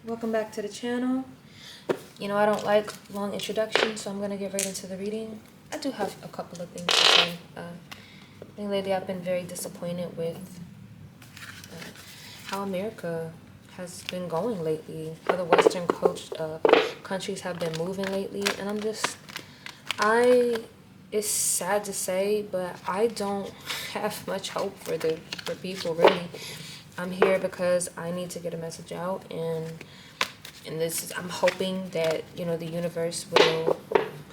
Welcome back to the channel. You know, I don't like long introductions, so I'm going to get right into the reading. I do have a couple of things to say. I think lately I've been very disappointed with how America has been going lately, how the Western countries have been moving lately, and it's sad to say, but I don't have much hope for people really. I'm here because I need to get a message out, and I'm hoping that, you know, the universe will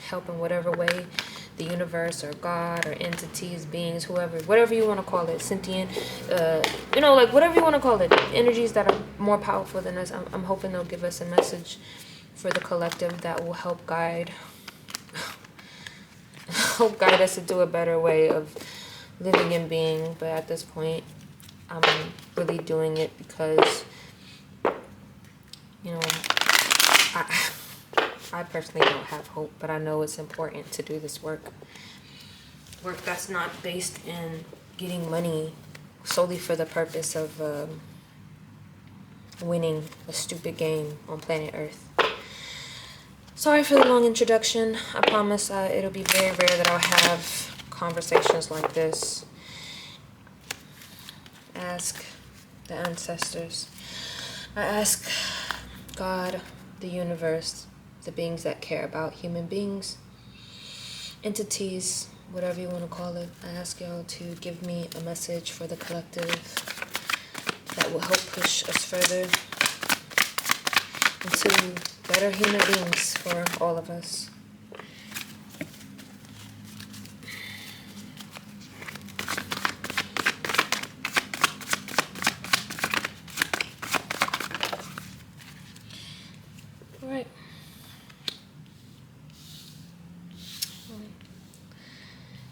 help in whatever way. The universe or God or entities, beings, whatever you want to call it, sentient, like whatever you want to call it, energies that are more powerful than us. I'm hoping they'll give us a message for the collective that will help guide us to do a better way of living and being. But at this point, I'm really doing it because, you know, I personally don't have hope, but I know it's important to do this work that's not based in getting money solely for the purpose of winning a stupid game on planet Earth. Sorry for the long introduction. I promise it'll be very rare that I'll have conversations like this. Ask the ancestors. I ask God, the universe, the beings that care about human beings, entities, whatever you want to call it. I ask y'all to give me a message for the collective that will help push us further into better human beings for all of us. All right.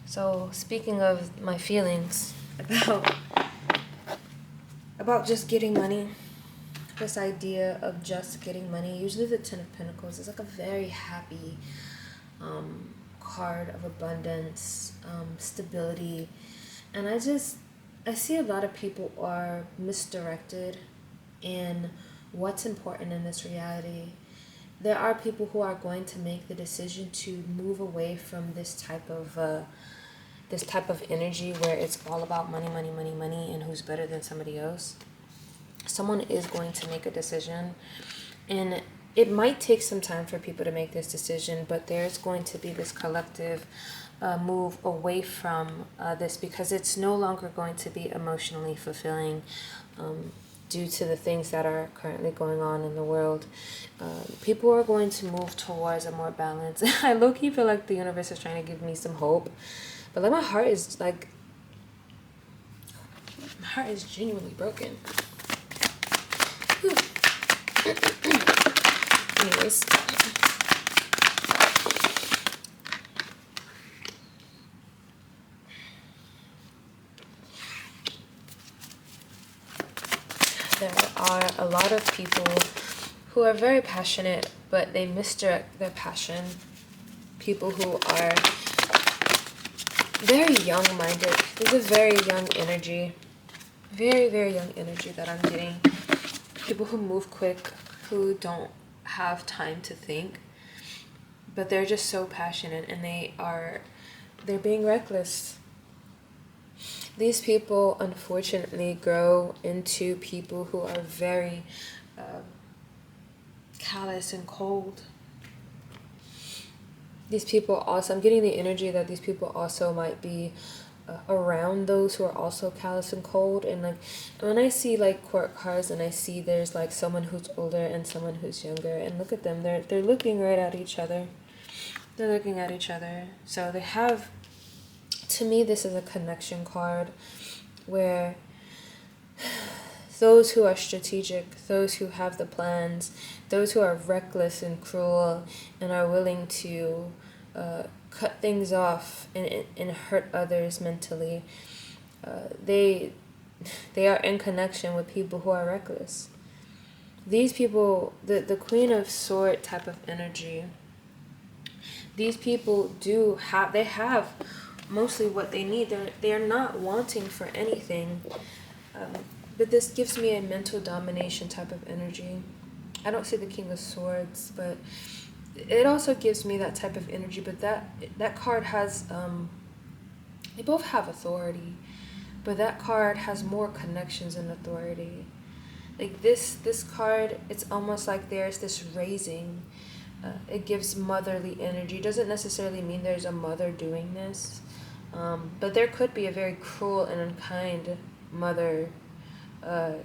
So, speaking of my feelings about just getting money, this idea of just getting money, usually the Ten of Pentacles is like a very happy card of abundance, stability, and I see a lot of people are misdirected in what's important in this reality. There are people who are going to make the decision to move away from this type of energy where it's all about money, money, money, money, and who's better than somebody else. Someone is going to make a decision, and it might take some time for people to make this decision, but there's going to be this collective move away from this, because it's no longer going to be emotionally fulfilling due to the things that are currently going on in the world. People are going to move towards a more balance. I low-key feel like the universe is trying to give me some hope, but like my heart is genuinely broken. Anyways, there are a lot of people who are very passionate, but they misdirect their passion. People who are very young-minded. There's a very young energy, very, very young energy that I'm getting. People who move quick, who don't have time to think, but they're just so passionate, and they're being reckless. These people unfortunately grow into people who are very callous and cold. These people also, I'm getting the energy that these people also might be around those who are also callous and cold. And like when I see like court cards, and I see there's like someone who's older and someone who's younger, and look at them, they're looking right at each other. They're looking at each other. So they have, to me, this is a connection card where those who are strategic, those who have the plans, those who are reckless and cruel and are willing to cut things off and hurt others mentally, they are in connection with people who are reckless. These people, the Queen of Sword type of energy, these people they have mostly what they need. They're not wanting for anything. But this gives me a mental domination type of energy I don't see the King of Swords, but it also gives me that type of energy. But that card has they both have authority, but that card has more connections and authority. Like this card, it's almost like there's this raising. It gives motherly energy. Doesn't necessarily mean there's a mother doing this, but there could be a very cruel and unkind mother that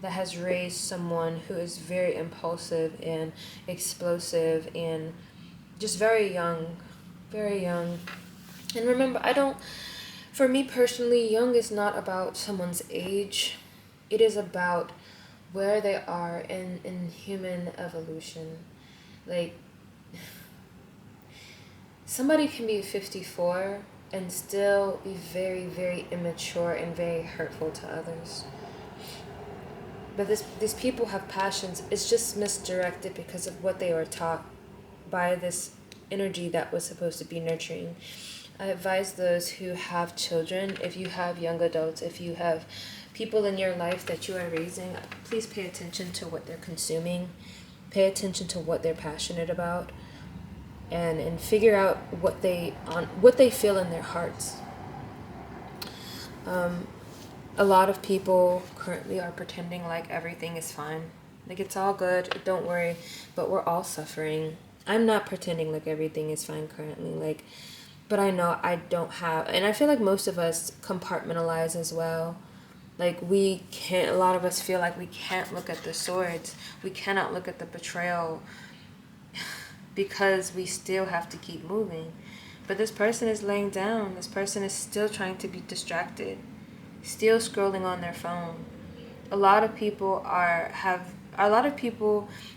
has raised someone who is very impulsive and explosive and just very young, very young. And remember, for me personally, young is not about someone's age. It is about where they are in human evolution. Like, somebody can be 54 and still be very, very immature and very hurtful to others. But these people have passions. It's just misdirected because of what they were taught by this energy that was supposed to be nurturing. I advise those who have children, if you have young adults, if you have people in your life that you are raising, please pay attention to what they're consuming. Pay attention to what they're passionate about, and figure out what they feel in their hearts. A lot of people currently are pretending like everything is fine. Like, it's all good, don't worry, but we're all suffering. I'm not pretending like everything is fine currently, but I know I don't have, and I feel like most of us compartmentalize as well. Like, a lot of us feel like we can't look at the swords. We cannot look at the betrayal because we still have to keep moving. But this person is laying down. This person is still trying to be distracted, still scrolling on their phone. A lot of people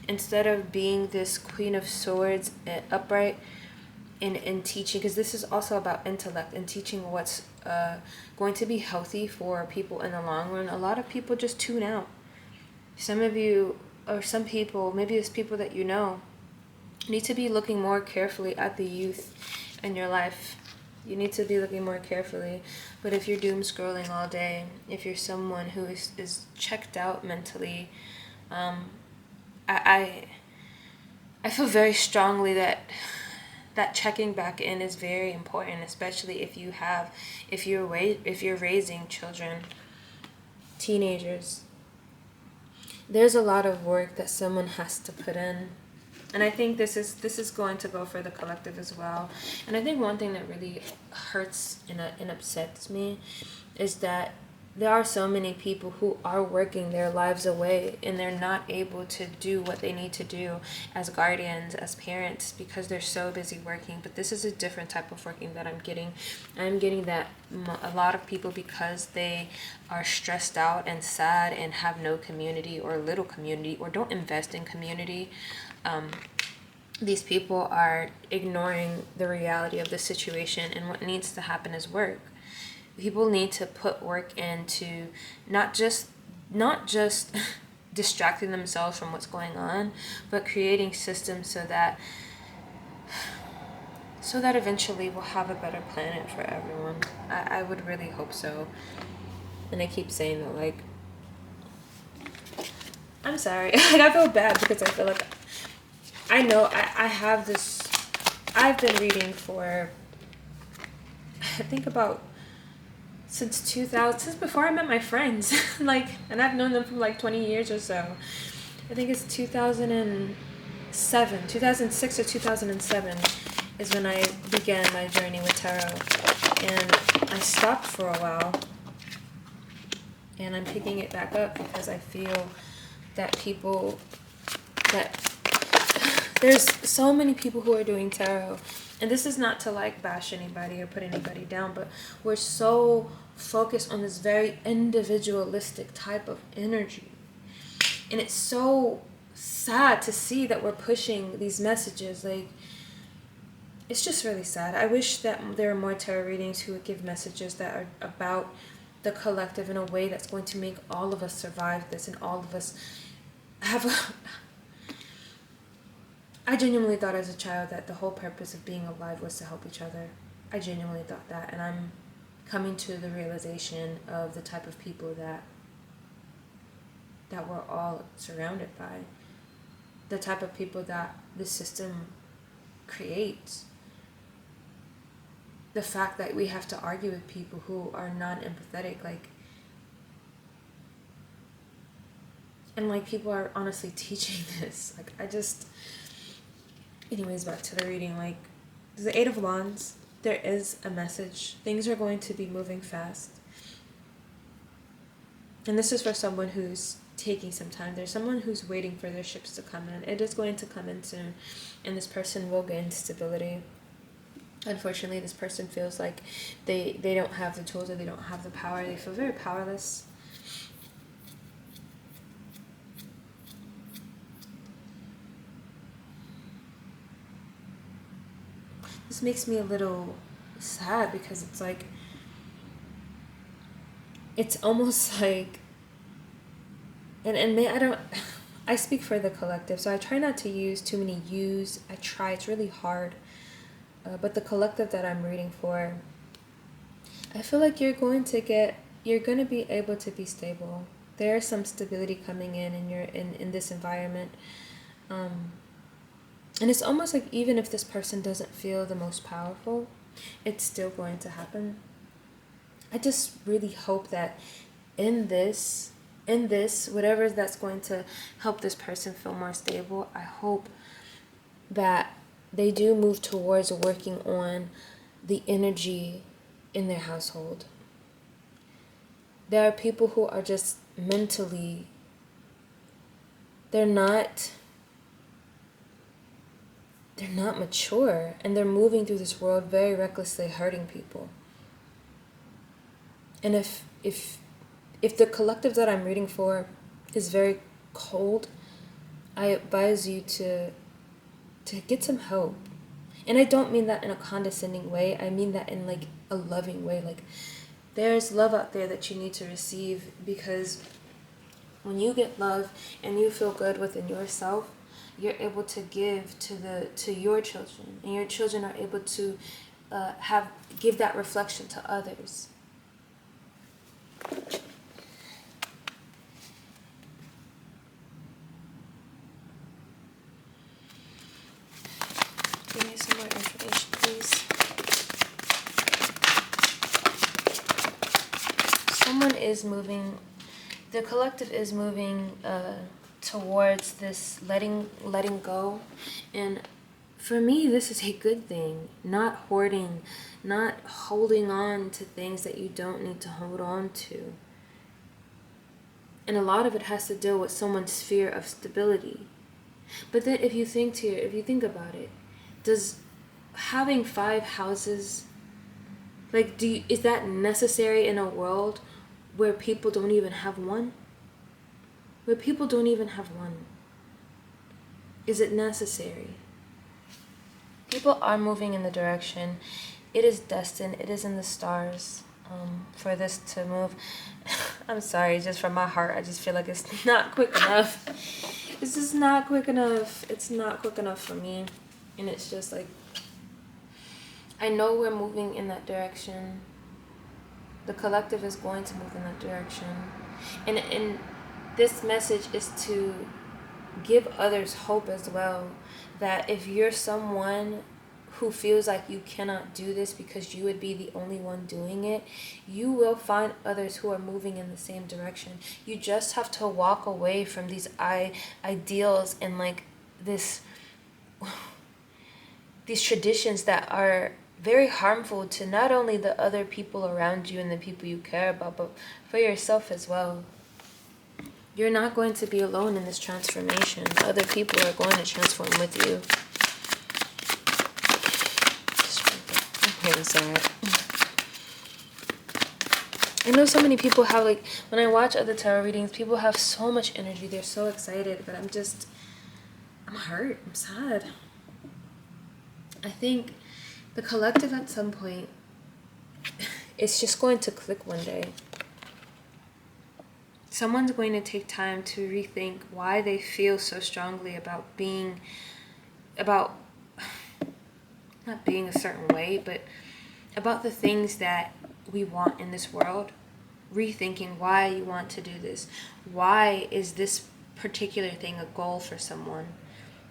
instead of being this Queen of Swords upright in teaching, because this is also about intellect and teaching what's going to be healthy for people in the long run, a lot of people just tune out. Some of you, or some people, maybe it's people that you know, need to be looking more carefully at the youth in your life. You need to be looking more carefully. But if you're doom scrolling all day, if you're someone who is checked out mentally, I feel very strongly that checking back in is very important, especially if you're raising children, teenagers. There's a lot of work that someone has to put in. And I think this is going to go for the collective as well. And I think one thing that really hurts and upsets me is that there are so many people who are working their lives away and they're not able to do what they need to do as guardians, as parents, because they're so busy working. But this is a different type of working that I'm getting. I'm getting that a lot of people, because they are stressed out and sad and have no community or little community or don't invest in community, these people are ignoring the reality of the situation, and what needs to happen is work. People need to put work into not just distracting themselves from what's going on, but creating systems so that eventually we'll have a better planet for everyone. I would really hope so. And I keep saying that, like, I'm sorry. Like, I feel bad because I feel like I know I have this. I've been reading for, I think, about since 2000, since before I met my friends. Like, and I've known them for like 20 years or so. I think it's 2006 or 2007 is when I began my journey with tarot. And I stopped for a while. And I'm picking it back up because I feel that there's so many people who are doing tarot. And this is not to like bash anybody or put anybody down, but we're so focused on this very individualistic type of energy. And it's so sad to see that we're pushing these messages. Like, it's just really sad. I wish that there were more tarot readings who would give messages that are about the collective in a way that's going to make all of us survive this and all of us have I genuinely thought as a child that the whole purpose of being alive was to help each other. I genuinely thought that, and I'm coming to the realization of the type of people that we're all surrounded by. the type of people that the system creates. The fact that we have to argue with people who are non-empathetic, like, and like people are honestly teaching this. Like, I just, anyways, back to the reading. Like, the Eight of Wands, there is a message. Things are going to be moving fast. And this is for someone who's taking some time. There's someone who's waiting for their ships to come in. It is going to come in soon. And this person will gain stability. Unfortunately, this person feels like they don't have the tools, or they don't have the power. They feel very powerless. This makes me a little sad, because it's like, it's almost like, I speak for the collective, so I try not to use too many yous. I try, it's really hard. But the collective that I'm reading for, I feel like you're going to be able to be stable. There's some stability coming in this environment. And it's almost like, even if this person doesn't feel the most powerful, it's still going to happen. I just really hope that in this, whatever that's going to help this person feel more stable, I hope that they do move towards working on the energy in their household. There are people who are just mentally, they're not mature, and they're moving through this world very recklessly, hurting people. And if the collective that I'm reading for is very cold, I advise you to get some help. And I don't mean that in a condescending way. I mean that in like a loving way. Like, there's love out there that you need to receive, because when you get love and you feel good within yourself, you're able to give to your children, and your children are able to give that reflection to others. Give me some more information, please. Someone is moving, the collective is moving towards this letting go. And for me, this is a good thing. Not hoarding, not holding on to things that you don't need to hold on to. And a lot of it has to deal with someone's sphere of stability. But then if you think about it, does having 5 houses, like, is that necessary in a world where people don't even have one? Where people don't even have one. Is it necessary? People are moving in the direction. It is destined. It is in the stars for this to move. I'm sorry, just from my heart, I just feel like it's not quick enough. It's just not quick enough. It's not quick enough for me. And it's just like, I know we're moving in that direction. The collective is going to move in that direction. And this message is to give others hope as well. That if you're someone who feels like you cannot do this because you would be the only one doing it, you will find others who are moving in the same direction. You just have to walk away from these ideals and like these traditions that are very harmful to not only the other people around you and the people you care about, but for yourself as well. You're not going to be alone in this transformation. Other people are going to transform with you. I'm really sorry. I know so many people have, like, when I watch other tarot readings, people have so much energy. They're so excited, but I'm hurt. I'm sad. I think the collective at some point, it's just going to click one day. Someone's going to take time to rethink why they feel so strongly about not being a certain way, but about the things that we want in this world. Rethinking why you want to do this. Why is this particular thing a goal for someone?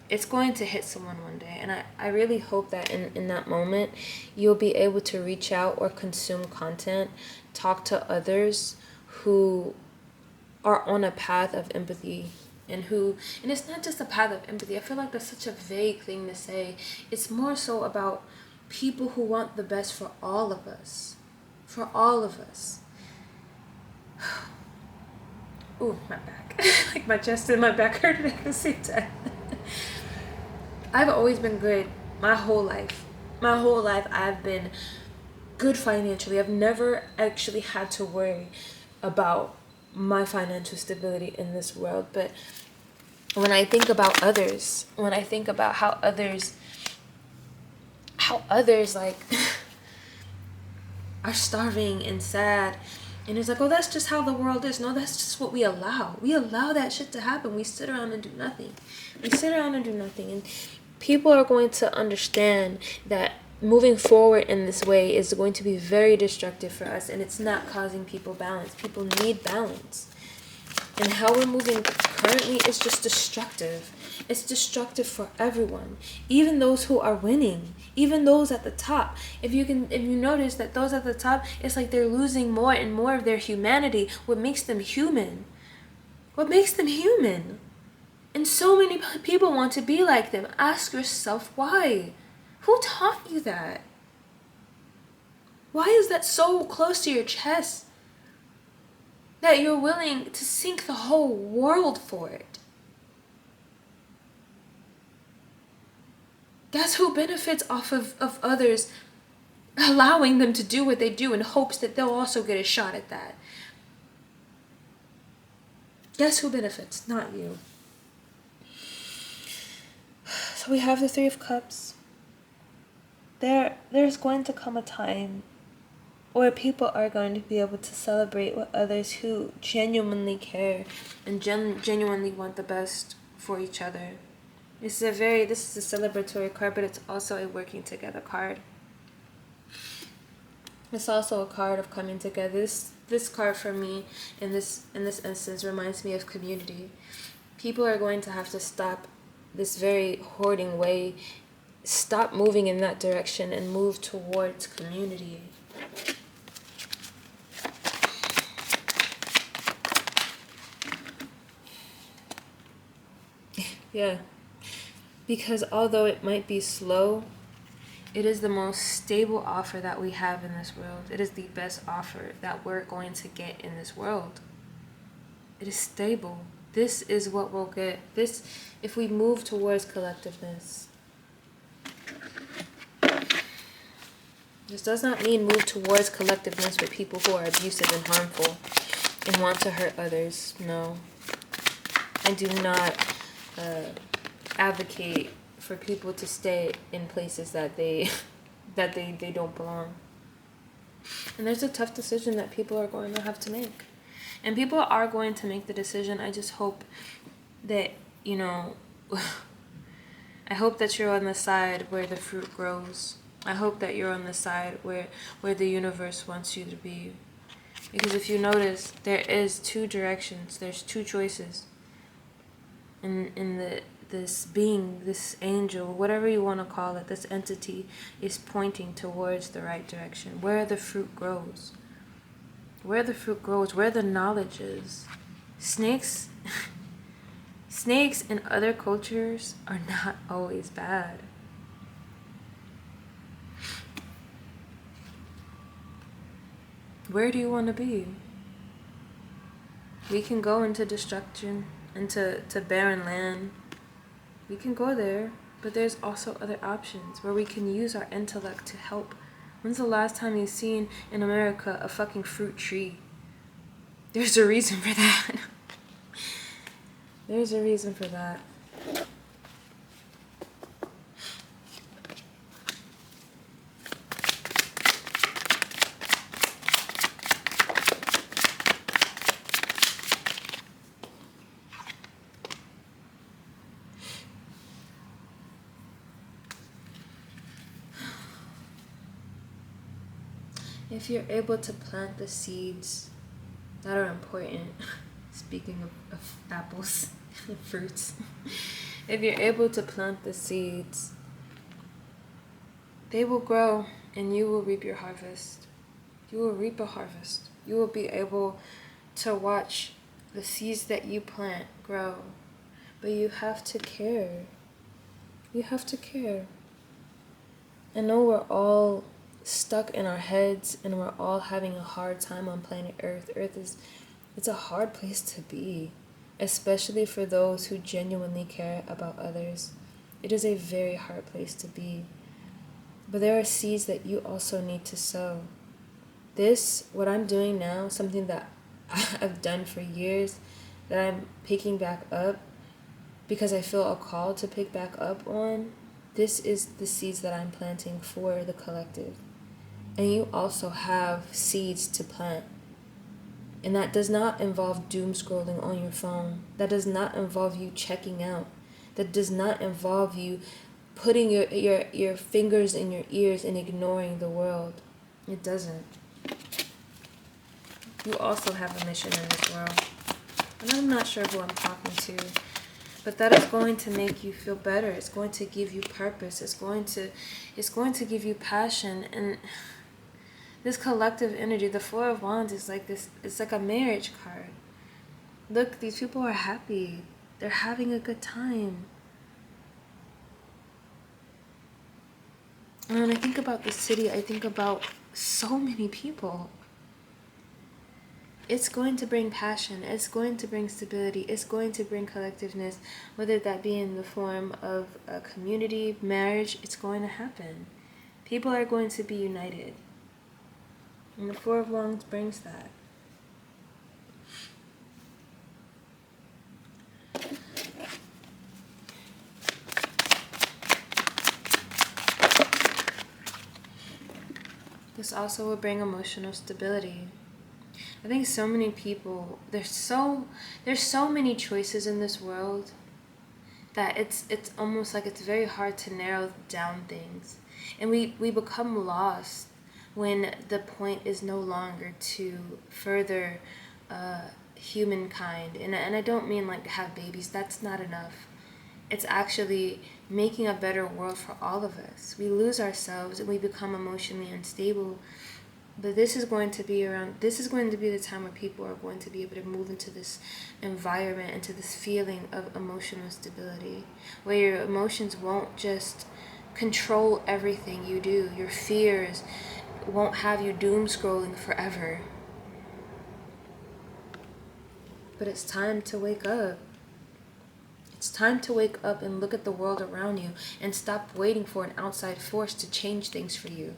it's going to hit someone one day. And I really hope that in that moment, you'll be able to reach out or consume content, talk to others who are on a path of empathy, and it's not just a path of empathy. I feel like that's such a vague thing to say. It's more so about people who want the best for all of us. For all of us. Ooh, my back. Like my chest and my back hurt at the same time. I've always been good my whole life. My whole life I've been good financially. I've never actually had to worry about my financial stability in this world. But when I think about others, when I think about how others like are starving and sad, and it's like, oh, that's just how the world is. No, that's just what we allow. We allow that shit to happen. We sit around and do nothing. And people are going to understand that moving forward in this way is going to be very destructive for us, and it's not causing people balance. People need balance. And how we're moving currently is just destructive. It's destructive for everyone, even those who are winning, even those at the top. If you notice that those at the top, it's like they're losing more and more of their humanity. What makes them human? And so many people want to be like them. Ask yourself why. Who taught you that? Why is that so close to your chest that you're willing to sink the whole world for it? Guess who benefits off of others allowing them to do what they do in hopes that they'll also get a shot at that? Guess who benefits? Not you. So we have the Three of Cups. There's going to come a time where people are going to be able to celebrate with others who genuinely care and genuinely want the best for each other. This is a celebratory card, but it's also a working together card. It's also a card of coming together. This card for me in this instance reminds me of community. People are going to have to stop this very hoarding way, stop moving in that direction and move towards community. Yeah. Because although it might be slow, it is the most stable offer that we have in this world. It is the best offer that we're going to get in this world. It is stable. This is what we'll get. This, if we move towards collectiveness. This does not mean move towards collectiveness with people who are abusive and harmful and want to hurt others. No. I do not advocate for people to stay in places that they don't belong. And there's a tough decision that people are going to have to make. And people are going to make the decision. I just hope that, I hope that you're on the side where the fruit grows. I hope that you're on the side where the universe wants you to be. Because if you notice, there is two directions. There's two choices. This being, this angel, whatever you want to call it, this entity is pointing towards the right direction, where the fruit grows. Where the fruit grows, where the knowledge is. Snakes in other cultures are not always bad. Where do you want to be? We can go into destruction, into barren land. We can go there, but there's also other options where we can use our intellect to help. When's the last time you've seen in America a fucking fruit tree? There's a reason for that. There's a reason for that. If you're able to plant the seeds that are important, speaking of apples and fruits, If you're able to plant the seeds, they will grow and you will reap your harvest. You will reap a harvest. You will be able to watch the seeds that you plant grow. But you have to care. You have to care. I know we're all stuck in our heads and we're all having a hard time on planet Earth. It's a hard place to be, especially for those who genuinely care about others. It is a very hard place to be. But there are seeds that you also need to sow. What I'm doing now, something that I've done for years, that I'm picking back up because I feel a call to pick back up on, this is the seeds that I'm planting for the collective. And you also have seeds to plant. And that does not involve doom scrolling on your phone. That does not involve you checking out. That does not involve you putting your fingers in your ears and ignoring the world. It doesn't. You also have a mission in this world. And I'm not sure who I'm talking to, but that is going to make you feel better. It's going to give you purpose. It's going to give you passion. And this collective energy, the Four of Wands, is like this. It's like a marriage card. Look, these people are happy. They're having a good time. And when I think about the city, I think about so many people. It's going to bring passion. It's going to bring stability. It's going to bring collectiveness, whether that be in the form of a community, marriage. It's going to happen. People are going to be united. And the Four of Wands brings that. This also will bring emotional stability. I think so many people, there's so many choices in this world that it's almost like it's very hard to narrow down things. And we become lost when the point is no longer to further humankind. And I don't mean like have babies, that's not enough. It's actually making a better world for all of us. We lose ourselves and we become emotionally unstable. But this is going to be the time where people are going to be able to move into this environment, into this feeling of emotional stability, where your emotions won't just control everything you do. Your fears won't have you doom scrolling forever. But it's time to wake up. It's time to wake up and look at the world around you and stop waiting for an outside force to change things for you.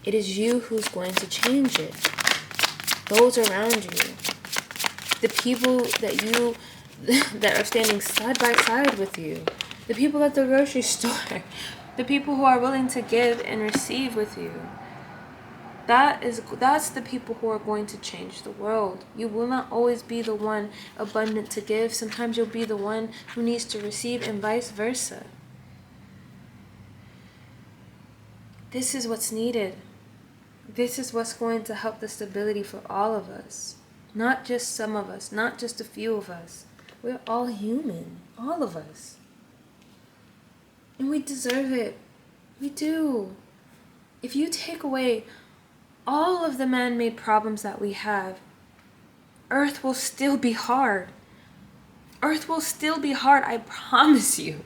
It is you who's going to change it. Those around you. The people that are standing side by side with you. The people at the grocery store. The people who are willing to give and receive with you. That's the people who are going to change the world. You will not always be the one abundant to give. Sometimes you'll be the one who needs to receive, and vice versa. This is what's needed. This is what's going to help the stability for all of us. Not just some of us, not just a few of us. We're all human, all of us. And we deserve it. We do. If you take away all of the man-made problems that we have, Earth will still be hard. Earth will still be hard, I promise you.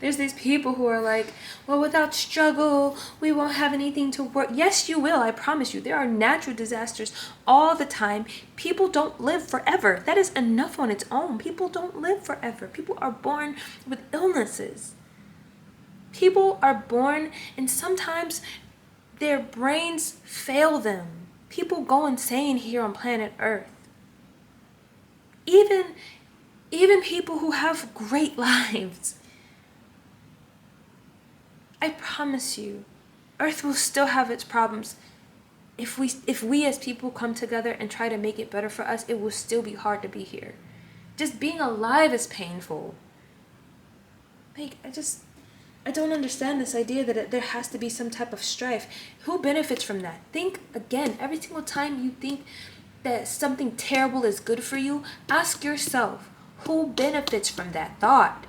There's these people who are like, well, without struggle, we won't have anything to work. Yes, you will, I promise you. There are natural disasters all the time. People don't live forever. That is enough on its own. People don't live forever. People are born with illnesses. People are born, and sometimes their brains fail them. People go insane here on planet Earth. Even people who have great lives. I promise you, Earth will still have its problems. If we as people come together and try to make it better for us, it will still be hard to be here. Just being alive is painful. Like, I don't understand this idea that there has to be some type of strife. Who benefits from that? Think again, every single time you think that something terrible is good for you, ask yourself, Who benefits from that thought?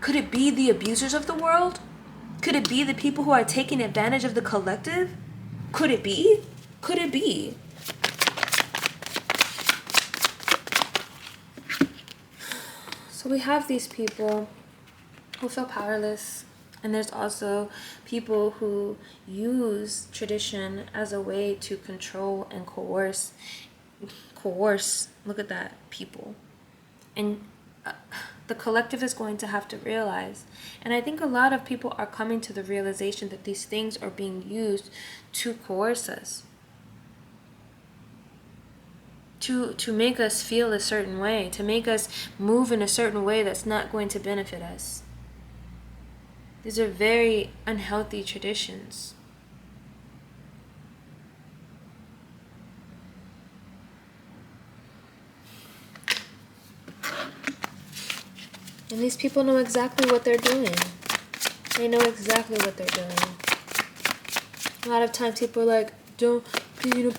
Could it be the abusers of the world? Could it be the people who are taking advantage of the collective? Could it be? Could it be? So we have these people who feel powerless, and there's also people who use tradition as a way to control and coerce, look at that, people. And the collective is going to have to realize, and I think a lot of people are coming to the realization that these things are being used to coerce us, to make us feel a certain way, to make us move in a certain way that's not going to benefit us. These are very unhealthy traditions. And these people know exactly what they're doing. They know exactly what they're doing. A lot of times people are like,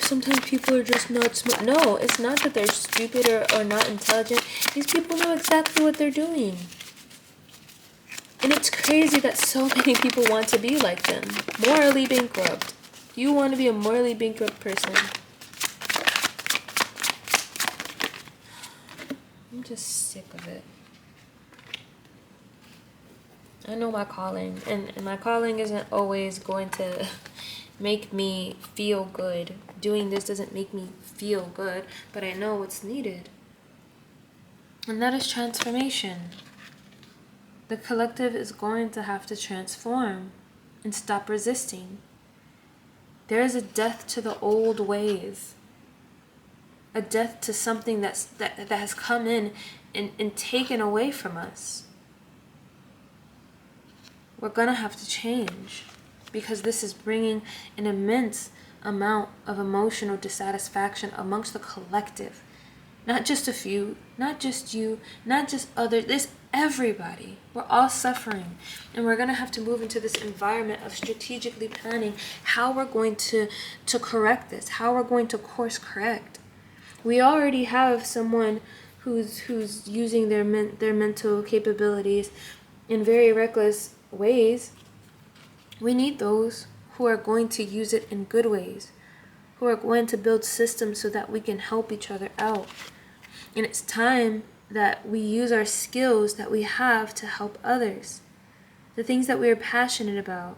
sometimes people are just not smart. No, it's not that they're stupid or not intelligent. These people know exactly what they're doing. And it's crazy that so many people want to be like them. Morally bankrupt. You want to be a morally bankrupt person. I'm just sick of it. I know my calling, and my calling isn't always going to make me feel good. Doing this doesn't make me feel good, but I know what's needed. And that is transformation. The collective is going to have to transform and stop resisting. There is a death to the old ways. A death to something that has come in and taken away from us. We're going to have to change, because this is bringing an immense amount of emotional dissatisfaction amongst the collective. Not just a few, not just you, not just others. It's everybody. We're all suffering. And we're going to have to move into this environment of strategically planning how we're going to correct this, how we're going to course correct. We already have someone who's using their mental capabilities in very reckless ways. We need those who are going to use it in good ways, who are going to build systems so that we can help each other out. And it's time that we use our skills that we have to help others, the things that we are passionate about,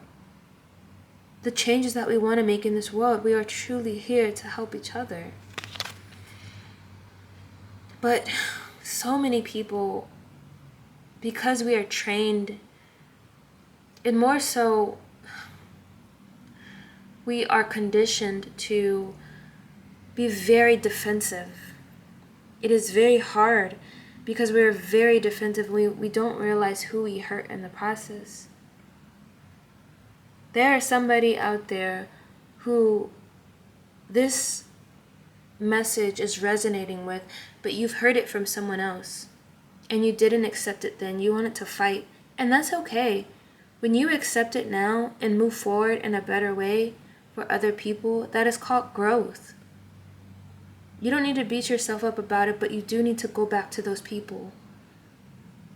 the changes that we want to make in this world. We are truly here to help each other. But so many people, because we are trained, and more so, we are conditioned to be very defensive. It is very hard because we're very defensive. We don't realize who we hurt in the process. There is somebody out there who this message is resonating with, but you've heard it from someone else and you didn't accept it then. You wanted to fight, and that's okay. When you accept it now and move forward in a better way for other people, that is called growth. You don't need to beat yourself up about it, but you do need to go back to those people.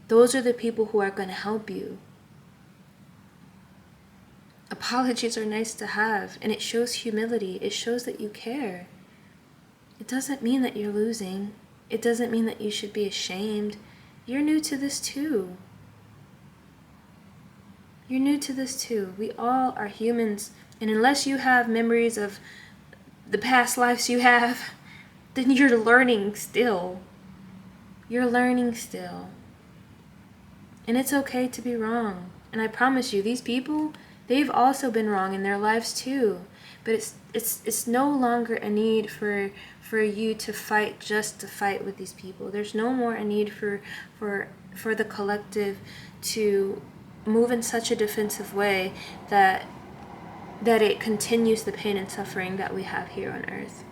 Those are the people who are going to help you. Apologies are nice to have, and it shows humility. It shows that you care. It doesn't mean that you're losing. It doesn't mean that you should be ashamed. You're new to this too. You're new to this too. We all are humans, and unless you have memories of the past lives you have, then you're learning still. You're learning still. And it's okay to be wrong. And I promise you, these people, they've also been wrong in their lives too. But it's no longer a need for you to fight just to fight with these people. There's no more a need for the collective to move in such a defensive way that it continues the pain and suffering that we have here on earth.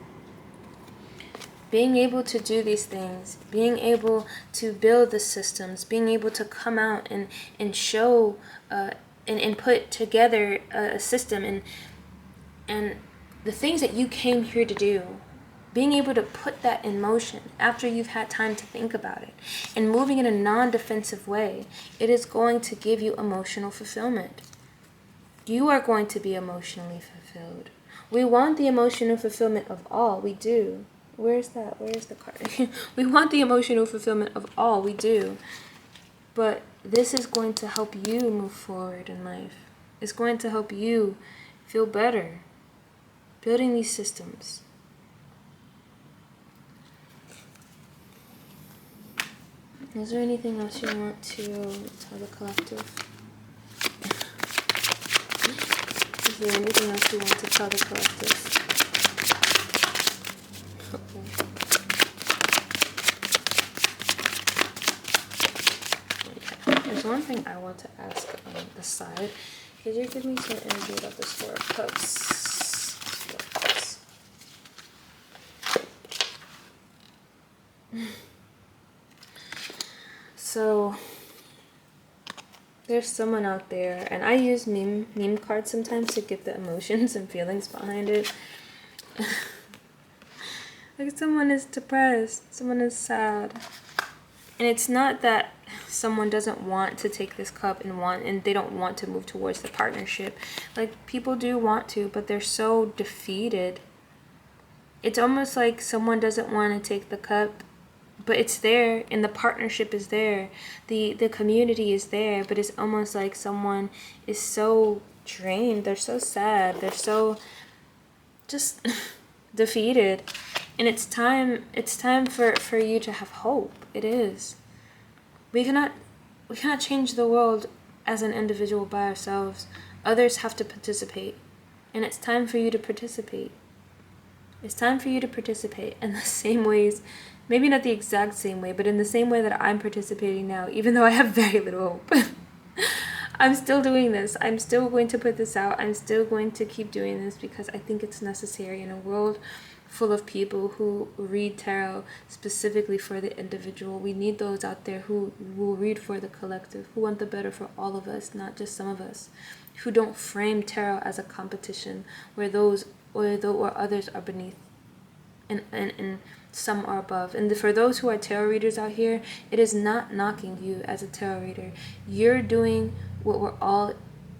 Being able to do these things, being able to build the systems, being able to come out and show and put together a system and the things that you came here to do, being able to put that in motion after you've had time to think about it and moving in a non-defensive way, it is going to give you emotional fulfillment. You are going to be emotionally fulfilled. We want the emotional fulfillment of all. We do. Where's that? Where's the card? We want the emotional fulfillment of all. We do. But this is going to help you move forward in life. It's going to help you feel better. Building these systems. Is there anything else you want to tell the collective? Is there anything else you want to tell the collective? Okay. There's one thing I want to ask on the side. Could you give me some energy about this Four of Cups? So there's someone out there, and I use meme cards sometimes to get the emotions and feelings behind it. Like someone is depressed, someone is sad, and it's not that someone doesn't want to take this cup and they don't want to move towards the partnership. Like, people do want to, but they're so defeated. It's almost like someone doesn't want to take the cup, but it's there, and the partnership is there. The community is there, but it's almost like someone is so drained. They're so sad. They're so just defeated. And it's time for you to have hope. It is. We cannot change the world as an individual by ourselves. Others have to participate. And it's time for you to participate. It's time for you to participate in the same ways. Maybe not the exact same way, but in the same way that I'm participating now, even though I have very little hope. I'm still doing this. I'm still going to put this out. I'm still going to keep doing this because I think it's necessary in a world full of people who read tarot specifically for the individual. We need those out there who will read for the collective, who want the better for all of us, not just some of us, who don't frame tarot as a competition where others are beneath and some are above. And for those who are tarot readers out here, it is not knocking you as a tarot reader. You're doing what we're all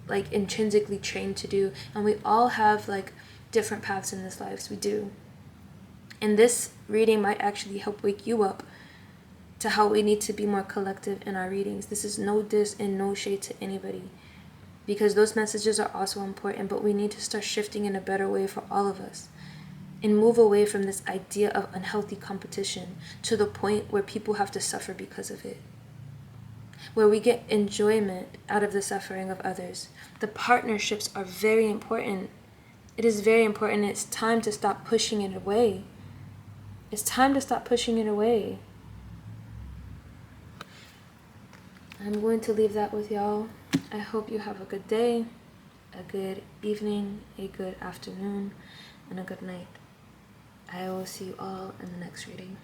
like intrinsically trained to do, and we all have like different paths in this life. We do. And this reading might actually help wake you up to how we need to be more collective in our readings. This is no diss and no shade to anybody, because those messages are also important, but we need to start shifting in a better way for all of us and move away from this idea of unhealthy competition to the point where people have to suffer because of it, where we get enjoyment out of the suffering of others. The partnerships are very important. It is very important. It's time to stop pushing it away. It's time to stop pushing it away. I'm going to leave that with y'all. I hope you have a good day, a good evening, a good afternoon, and a good night. I will see you all in the next reading.